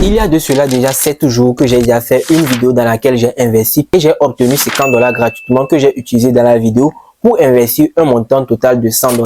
Il y a de cela déjà 7 jours que j'ai déjà fait une vidéo dans laquelle j'ai investi et j'ai obtenu $50 gratuitement que j'ai utilisé dans la vidéo pour investir un montant total de $100.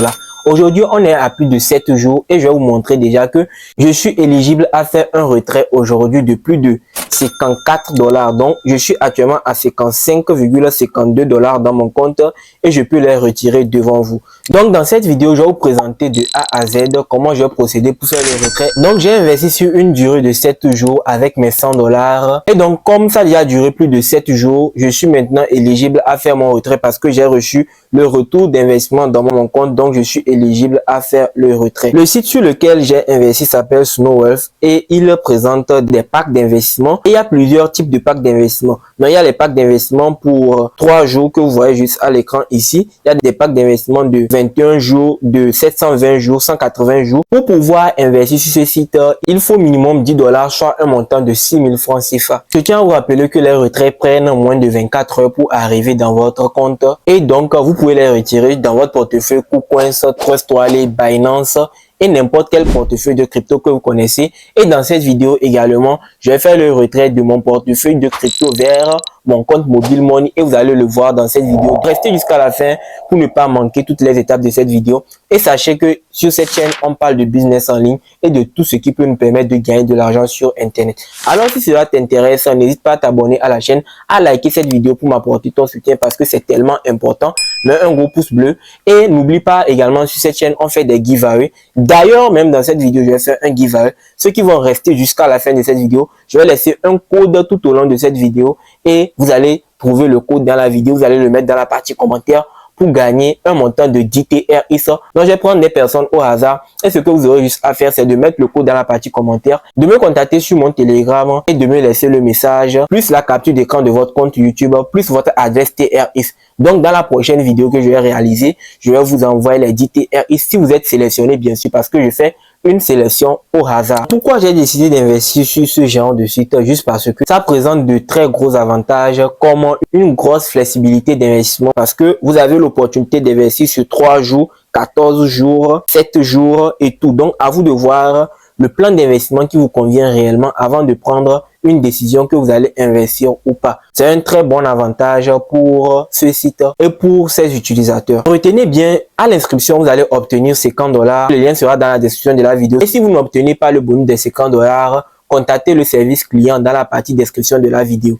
Aujourd'hui, on est à plus de 7 jours et je vais vous montrer déjà que je suis éligible à faire un retrait aujourd'hui de plus de $54. Donc, je suis actuellement à $55,52 dans mon compte et je peux les retirer devant vous. Donc, dans cette vidéo, je vais vous présenter de A à Z comment je vais procéder pour faire le retrait. Donc, j'ai investi sur une durée de 7 jours avec mes $100. Et donc, comme ça a déjà duré plus de 7 jours, je suis maintenant éligible à faire mon retrait parce que j'ai reçu le retour d'investissement dans mon compte. Donc, je suis éligible à faire le retrait. Le site sur lequel j'ai investi s'appelle SnowWealth et il présente des packs d'investissement. Et il y a plusieurs types de packs d'investissement. Donc, il y a les packs d'investissement pour 3 jours que vous voyez juste à l'écran ici. Il y a des packs d'investissement de 21 jours, de 720 jours, 180 jours. Pour pouvoir investir sur ce site, il faut minimum $10, soit un montant de 6 000 francs CFA. Je tiens à vous rappeler que les retraits prennent moins de 24 heures pour arriver dans votre compte. Et donc, vous pouvez les retirer dans votre portefeuille KuCoin, Trust Wallet, Binance et n'importe quel portefeuille de crypto que vous connaissez. Et dans cette vidéo également, je vais faire le retrait de mon portefeuille de crypto vers mon compte Mobile Money et vous allez le voir dans cette vidéo. Restez jusqu'à la fin pour ne pas manquer toutes les étapes de cette vidéo. Et sachez que sur cette chaîne, on parle de business en ligne et de tout ce qui peut nous permettre de gagner de l'argent sur Internet. Alors si cela t'intéresse, n'hésite pas à t'abonner à la chaîne, à liker cette vidéo pour m'apporter ton soutien parce que c'est tellement important. Mets un gros pouce bleu et n'oublie pas également sur cette chaîne, on fait des giveaways. D'ailleurs, même dans cette vidéo, je vais faire un giveaway. Ceux qui vont rester jusqu'à la fin de cette vidéo, je vais laisser un code tout au long de cette vidéo et vous allez trouver le code dans la vidéo. Vous allez le mettre dans la partie commentaire pour gagner un montant de 10 TRX. Donc, je vais prendre des personnes au hasard et ce que vous aurez juste à faire, c'est de mettre le code dans la partie commentaire, de me contacter sur mon Telegram et de me laisser le message, plus la capture d'écran de votre compte YouTube, plus votre adresse TRX. Donc, dans la prochaine vidéo que je vais réaliser, je vais vous envoyer les 10 TRX si vous êtes sélectionné, bien sûr, parce que je fais une sélection au hasard. Pourquoi j'ai décidé d'investir sur ce genre de site? Juste parce que ça présente de très gros avantages comme une grosse flexibilité d'investissement parce que vous avez l'opportunité d'investir sur 3 jours, 14 jours, 7 jours et tout. Donc, à vous de voir le plan d'investissement qui vous convient réellement avant de prendre une décision que vous allez investir ou pas. C'est un très bon avantage pour ce site et pour ses utilisateurs. Retenez bien, à l'inscription, vous allez obtenir $50. Le lien sera dans la description de la vidéo. Et si vous n'obtenez pas le bonus des $50, contactez le service client dans la partie description de la vidéo.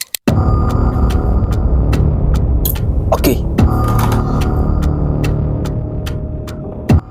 Ok.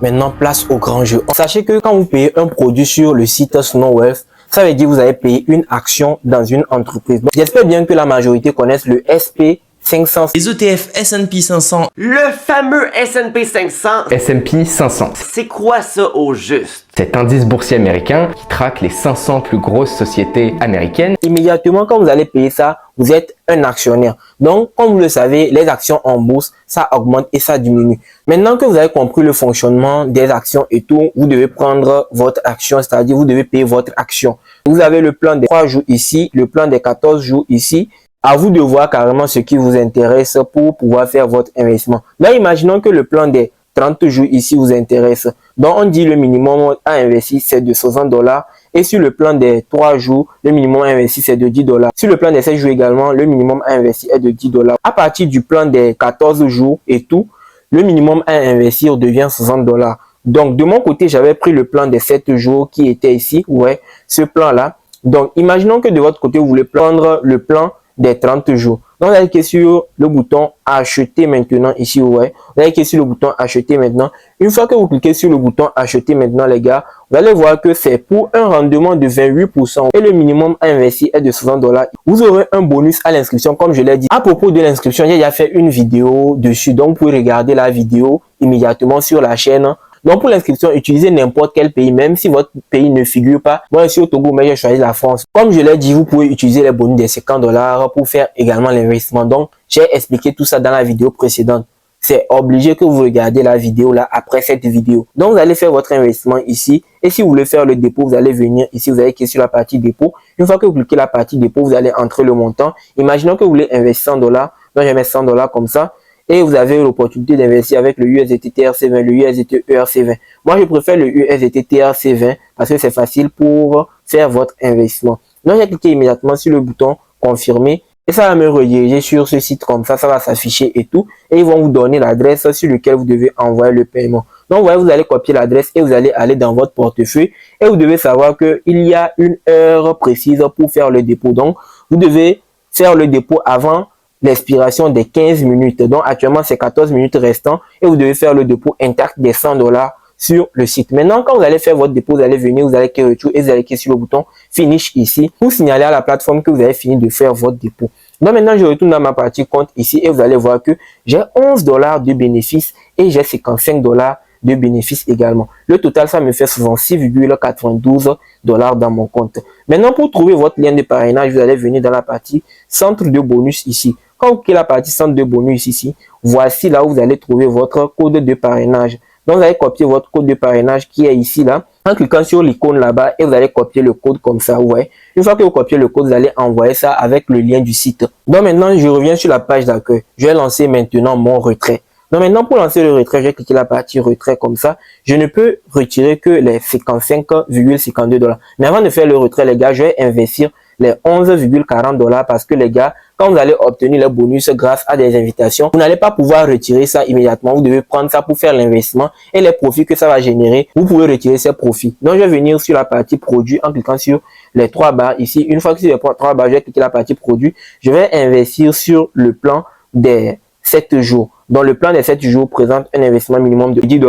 Maintenant, place au grand jeu. Sachez que quand vous payez un produit sur le site SnowWealth, ça veut dire que vous avez payé une action dans une entreprise. J'espère bien que la majorité connaisse le SP500. Les ETF S&P 500. Le fameux S&P 500. S&P 500. C'est quoi ça au juste? Cet indice boursier américain qui traque les 500 plus grosses sociétés américaines. Immédiatement, quand vous allez payer ça, vous êtes un actionnaire. Donc, comme vous le savez, les actions en bourse, ça augmente et ça diminue. Maintenant que vous avez compris le fonctionnement des actions et tout, vous devez prendre votre action, c'est-à-dire vous devez payer votre action. Vous avez le plan des 3 jours ici, le plan des 14 jours ici. À vous de voir carrément ce qui vous intéresse pour pouvoir faire votre investissement. Là, imaginons que le plan des 30 jours ici vous intéresse. Donc, on dit le minimum à investir, c'est de $60. Et sur le plan des 3 jours, le minimum à investir, c'est de $10. Sur le plan des 7 jours également, le minimum à investir est de $10. À partir du plan des 14 jours et tout, le minimum à investir devient $60. Donc, de mon côté, j'avais pris le plan des 7 jours qui était ici. Ouais, ce plan-là. Donc, imaginons que de votre côté, vous voulez prendre le plan des 30 jours. Donc, vous allez cliquer sur le bouton acheter maintenant ici, ouais. Vous allez cliquer sur le bouton acheter maintenant. Une fois que vous cliquez sur le bouton acheter maintenant, les gars, vous allez voir que c'est pour un rendement de 28% et le minimum à investir est de $60. Vous aurez un bonus à l'inscription, comme je l'ai dit. À propos de l'inscription, j'ai déjà fait une vidéo dessus. Donc, vous pouvez regarder la vidéo immédiatement sur la chaîne. Donc, pour l'inscription, utilisez n'importe quel pays, même si votre pays ne figure pas. Moi, je suis au Togo, mais j'ai choisi la France. Comme je l'ai dit, vous pouvez utiliser les bonus des $50 pour faire également l'investissement. Donc, j'ai expliqué tout ça dans la vidéo précédente. C'est obligé que vous regardez la vidéo là après cette vidéo. Donc, vous allez faire votre investissement ici. Et si vous voulez faire le dépôt, vous allez venir ici, vous allez cliquer sur la partie dépôt. Une fois que vous cliquez la partie dépôt, vous allez entrer le montant. Imaginons que vous voulez investir $100. Donc, je mets $100 comme ça. Et vous avez l'opportunité d'investir avec le USDT TRC20, le USDT ERC20. Moi, je préfère le USDT TRC20 parce que c'est facile pour faire votre investissement. Donc, j'ai cliqué immédiatement sur le bouton confirmer et ça va me rediriger sur ce site comme ça va s'afficher et tout. Et ils vont vous donner l'adresse sur laquelle vous devez envoyer le paiement. Donc, vous voyez, vous allez copier l'adresse et vous allez aller dans votre portefeuille et vous devez savoir qu'il y a une heure précise pour faire le dépôt. Donc, vous devez faire le dépôt avant l'expiration des 15 minutes. Donc, actuellement, c'est 14 minutes restant et vous devez faire le dépôt intact des $100 sur le site. Maintenant, quand vous allez faire votre dépôt, vous allez venir, vous allez cliquer retour et vous allez cliquer sur le bouton Finish ici pour signaler à la plateforme que vous avez fini de faire votre dépôt. Donc, maintenant, je retourne dans ma partie compte ici et vous allez voir que j'ai $11 de bénéfices et j'ai $55 de bénéfices également. Le total, ça me fait 66,92 $ dans mon compte. Maintenant, pour trouver votre lien de parrainage, vous allez venir dans la partie centre de bonus ici. Quand vous cliquez la partie centre de bonus ici, voici là où vous allez trouver votre code de parrainage. Donc, vous allez copier votre code de parrainage qui est ici, là, en cliquant sur l'icône là-bas et vous allez copier le code comme ça, vous voyez. Une fois que vous copiez le code, vous allez envoyer ça avec le lien du site. Donc, maintenant, je reviens sur la page d'accueil. Je vais lancer maintenant mon retrait. Donc, maintenant, pour lancer le retrait, je vais cliquer la partie retrait comme ça. Je ne peux retirer que les 55,52 $. Mais avant de faire le retrait, les gars, je vais investir les 11,40 $ parce que les gars, quand vous allez obtenir les bonus grâce à des invitations, vous n'allez pas pouvoir retirer ça immédiatement. Vous devez prendre ça pour faire l'investissement et les profits que ça va générer, vous pouvez retirer ces profits. Donc, je vais venir sur la partie produit en cliquant sur les 3 barres ici. Une fois que sur les 3 barres, je vais cliquer la partie produit. Je vais investir sur le plan des 7 jours. Donc, le plan des 7 jours présente un investissement minimum de 10 $.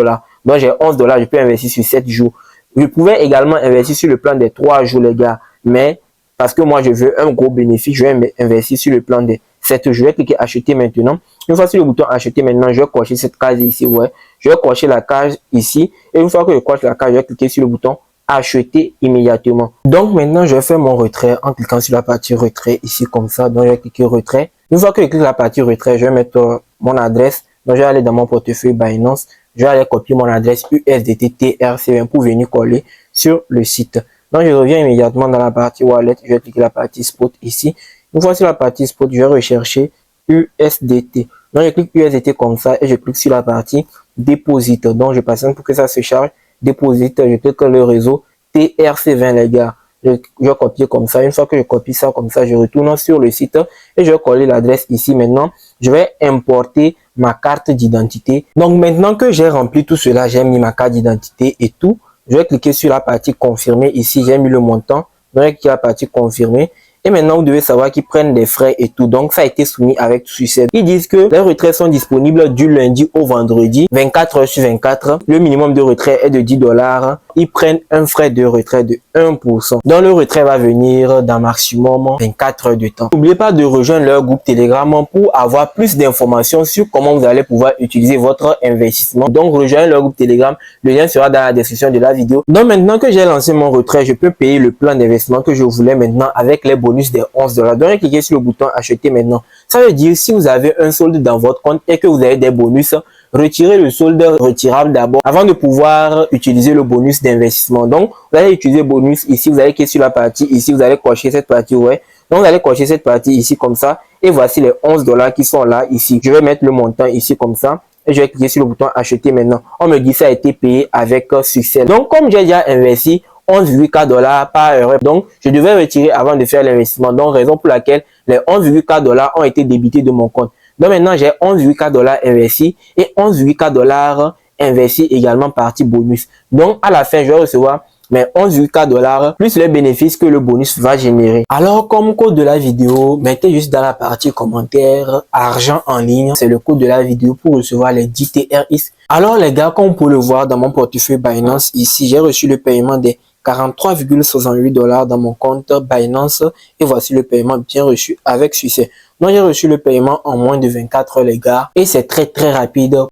Donc, j'ai 11 $, je peux investir sur 7 jours. Je pouvais également investir sur le plan des 3 jours, les gars. Mais, parce que moi, je veux un gros bénéfice, je vais investir sur le plan des 7 jours. Je vais cliquer acheter maintenant. Une fois sur le bouton acheter maintenant, je vais cocher cette case ici, ouais. Je vais cocher la case ici. Et une fois que je coche la case, je vais cliquer sur le bouton acheter immédiatement. Donc, maintenant, je vais faire mon retrait en cliquant sur la partie retrait ici, comme ça. Donc, je vais cliquer retrait. Une fois que je clique la partie retrait, je vais mettre mon adresse. Donc, je vais aller dans mon portefeuille Binance. Je vais aller copier mon adresse USDT TRC20 pour venir coller sur le site. Donc, je reviens immédiatement dans la partie wallet. Je vais cliquer la partie spot ici. Une fois sur la partie spot, je vais rechercher USDT. Donc, je clique USDT comme ça et je clique sur la partie deposit. Donc, je patiente pour que ça se charge. Deposit, je clique le réseau TRC20, les gars. Je vais copier comme ça. Une fois que je copie ça comme ça, je retourne sur le site et je vais coller l'adresse ici. Maintenant, je vais importer ma carte d'identité. Donc, maintenant que j'ai rempli tout cela, j'ai mis ma carte d'identité et tout. Je vais cliquer sur la partie confirmer. Ici, j'ai mis le montant. Donc, je vais cliquer la partie confirmer. Et maintenant, vous devez savoir qu'ils prennent des frais et tout. Donc, ça a été soumis avec succès. Ils disent que les retraits sont disponibles du lundi au vendredi, 24 heures sur 24. Le minimum de retrait est de 10 $. Ils prennent un frais de retrait de 1%. Donc, le retrait va venir dans maximum 24 heures de temps. N'oubliez pas de rejoindre leur groupe Telegram pour avoir plus d'informations sur comment vous allez pouvoir utiliser votre investissement. Donc, rejoignez leur groupe Telegram. Le lien sera dans la description de la vidéo. Donc, maintenant que j'ai lancé mon retrait, je peux payer le plan d'investissement que je voulais maintenant avec les bonus des 11 $. Donc, cliquez sur le bouton acheter maintenant. Ça veut dire si vous avez un solde dans votre compte et que vous avez des bonus, retirez le solde retirable d'abord avant de pouvoir utiliser le bonus d'investissement. Donc, vous allez utiliser bonus ici, vous allez cliquer sur la partie ici, vous allez cocher cette partie, ouais. Donc, vous allez cocher cette partie ici comme ça et voici les 11 $ qui sont là ici. Je vais mettre le montant ici comme ça et je vais cliquer sur le bouton acheter maintenant. On me dit ça a été payé avec succès. Donc, comme j'ai déjà investi 11,4 $ par heure. Donc, je devais retirer avant de faire l'investissement. Donc, raison pour laquelle les 11,4 $ ont été débités de mon compte. Donc, maintenant, j'ai 11,4 $ investis et 11,4 $ investis également partie bonus. Donc, à la fin, je vais recevoir mes 11,4 $ plus les bénéfices que le bonus va générer. Alors, comme code de la vidéo, mettez juste dans la partie commentaire argent en ligne. C'est le code de la vidéo pour recevoir les 10 TRX. Alors, les gars, comme vous pouvez le voir dans mon portefeuille Binance, ici, j'ai reçu le paiement des 43,68 $ dans mon compte Binance et voici le paiement bien reçu avec succès. Donc, j'ai reçu le paiement en moins de 24 heures, les gars, et c'est très rapide